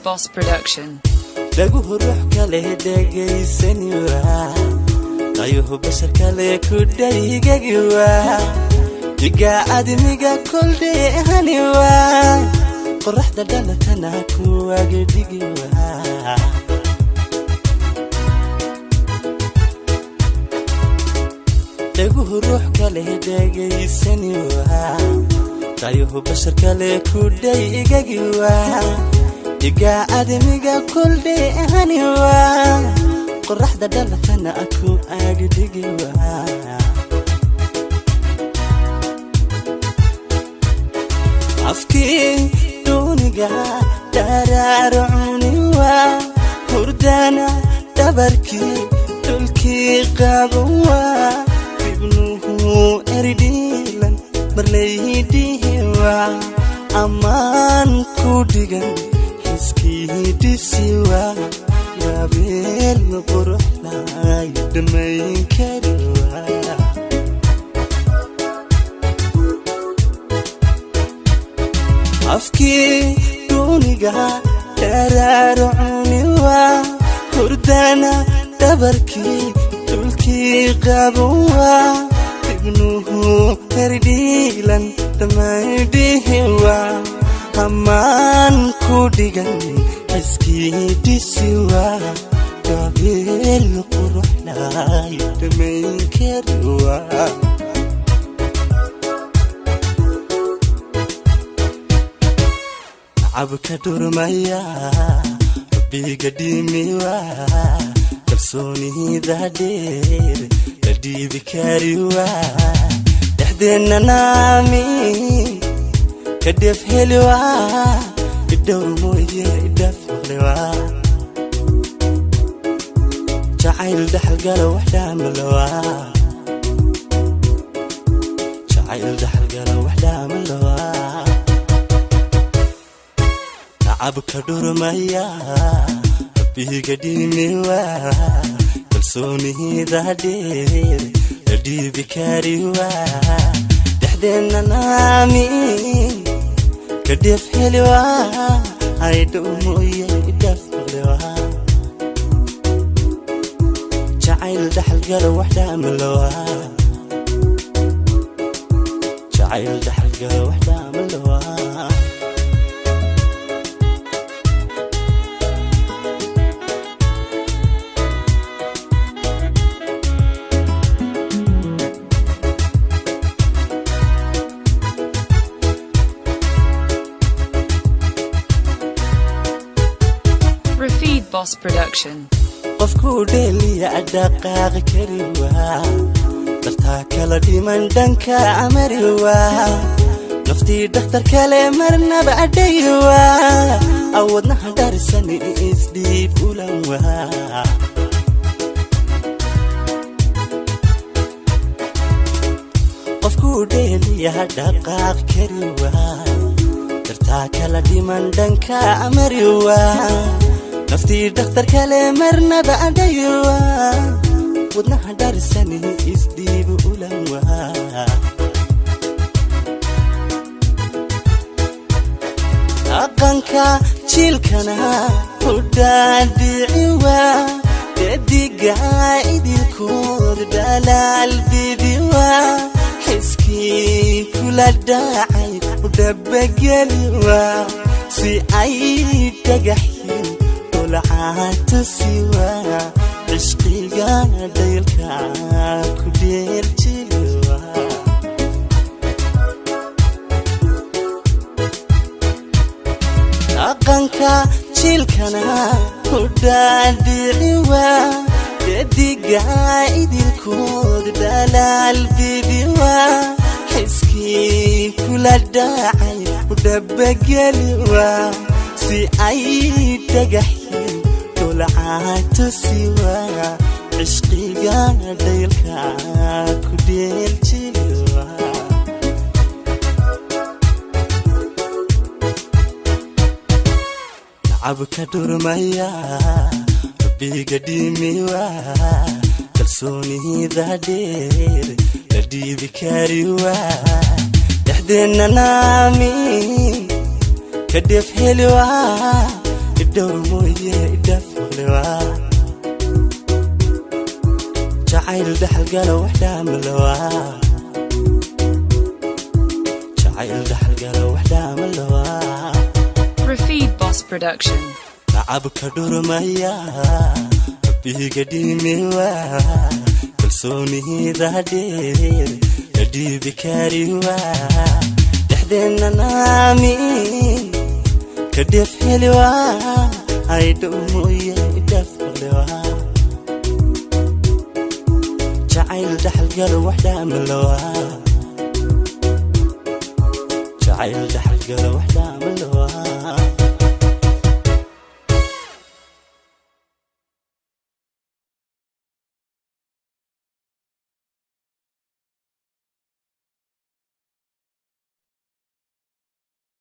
Boss Production. Lagu ruux kale dhageysanaya ayuhu bashar kale ku dhaygagiwa diga admiga kulde haniwa qorraxda dhalatana ku agdigiwa lagu ruux kale dhageysanaya ayuhu bashar kale ku dhaygagiwa diga admiga kulde haniwa qorraxda dhalatana ku agdigiwa afki duniga dararuniwa hurdana dabarki tulki qabwa ibnuhu eridilan marlaydiwa aman ku digan iskidisiwa gabel quruxla damayn karwa afki duniga dararuniwa hurdana dabarki tulki qabwa ibnuhu eridilan damaydiwa aman ku digan iskidisiwa gabel quruxla damayn karwa abka durmaya biga dimiwa kalsoonida dheer dibi kariwa dhaxdeena naami kadef helwa idawr mooye idaf lewa jacayl dhaxal gala waxda malwa jacayl dhaxal gala waxda malwa abka durmaya biga dimiwa kalsoonida dheer dibi kariwa dhaxdeena naami kadef helwa aydo mooye idaf lewa jacayl dhaxal gala waxda malwa jacayl dhaxal gala waxda malwa Boss Production. qofku dheliya dhaqaaq kariwa darta kala dhiman danka amariwa nafti dhakhtar kale marna baadaywa awadna darsan isdib ulanwa qofku dheliya dhaqaaq kariwa darta kala dhiman danka amariwa nafti dhakhtar kale marna baadaywa wadna darsan isdib ulanwa aqanka jilkana hudadiwa diga idilkood dalal bibiwa hiski kula dacay udabagaliwa si ay tagaxin طلعت سوا عشقي قاديلك كدير جلوا أقنك جيلكنا ودادعوا يدي قايد الكود دلال بيبيوا حسكي كل الداعي ودبقلوا si ay tagaxin طلعت سوا عشقي قاديلك كدير جلوا abka durmaya biga dimiwa kalsoonida dheer dibi kariwa dhaxdeena naami كدف هلوا idhowr mooye idhafaqlewa jacayl dhaxalgala wax dhaamalowa jacayl dhaxalgala wax dhaamalowa Rafid Boss Production lacabka dhurmaya biga dhimewa kalsoonida dheer dhibi kariwa dhexdeena naami kadif helwa ay dhumuye dhaflewa jacayl dhaxalgal wax dhaamalowa jacayl dhaxalgal wax